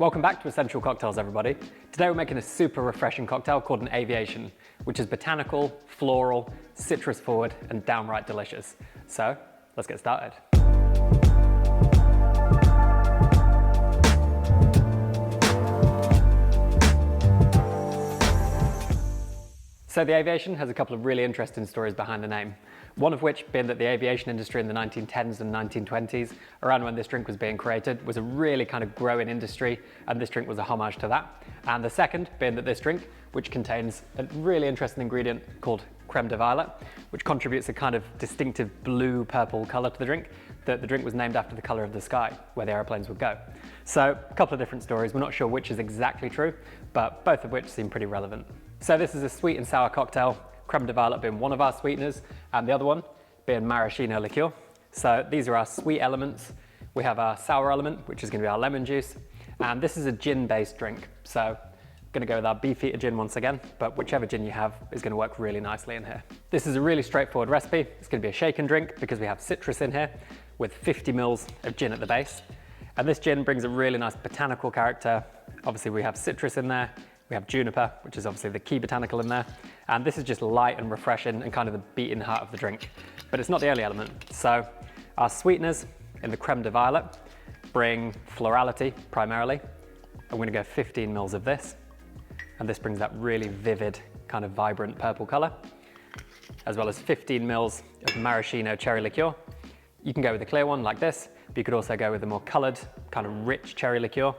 Welcome back to Essential Cocktails, everybody. Today we're making a super refreshing cocktail called an Aviation, which is botanical, floral, citrus forward, and downright delicious. So let's get started. So the Aviation has a couple of really interesting stories behind the name. One of which being that the aviation industry in the 1910s and 1920s, around when this drink was being created, was a really kind of growing industry, and this drink was a homage to that. And the second being that this drink, which contains a really interesting ingredient called creme de violet, which contributes a kind of distinctive blue-purple colour to the drink, that the drink was named after the colour of the sky, where the aeroplanes would go. So a couple of different stories. We're not sure which is exactly true, but both of which seem pretty relevant. So this is a sweet and sour cocktail, creme de violet being one of our sweeteners, and the other one being maraschino liqueur. So these are our sweet elements. We have our sour element, which is going to be our lemon juice, and this is a gin-based drink. So I'm going to go with our Beefeater gin once again, but whichever gin you have is going to work really nicely in here. This is a really straightforward recipe. It's going to be a shaken drink because we have citrus in here with 50 mils of gin at the base. And this gin brings a really nice botanical character. Obviously we have citrus in there. We have juniper, which is obviously the key botanical in there. And this is just light and refreshing and kind of the beating heart of the drink. But it's not the only element. So our sweeteners in the creme de violet bring florality primarily. I'm going to go 15 mils of this. And this brings that really vivid, kind of vibrant purple color, as well as 15 mils of maraschino cherry liqueur. You can go with a clear one like this, but you could also go with a more colored, kind of rich cherry liqueur.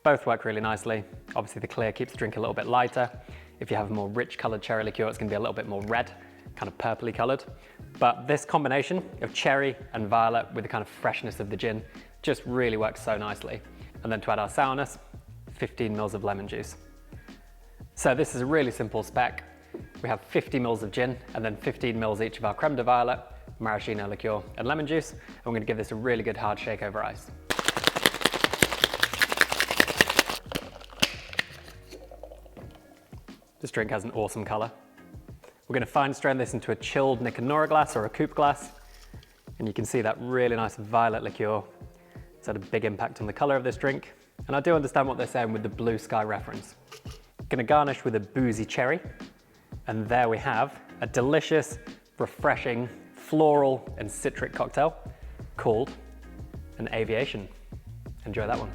Both work really nicely. Obviously the clear keeps the drink a little bit lighter. If you have a more rich colored cherry liqueur, it's going to be a little bit more red, kind of purpley colored. But this combination of cherry and violet with the kind of freshness of the gin just really works so nicely. And then to add our sourness, 15 mils of lemon juice. So this is a really simple spec. We have 50 mils of gin and then 15 mils each of our creme de violet, maraschino liqueur and lemon juice. And we're going to give this a really good hard shake over ice. This drink has an awesome color. We're going to fine strain this into a chilled Nick and Nora glass or a coupe glass. And you can see that really nice violet liqueur. It's had a big impact on the color of this drink. And I do understand what they're saying with the blue sky reference. Going to garnish with a boozy cherry. And there we have a delicious, refreshing, floral and citric cocktail called an Aviation. Enjoy that one.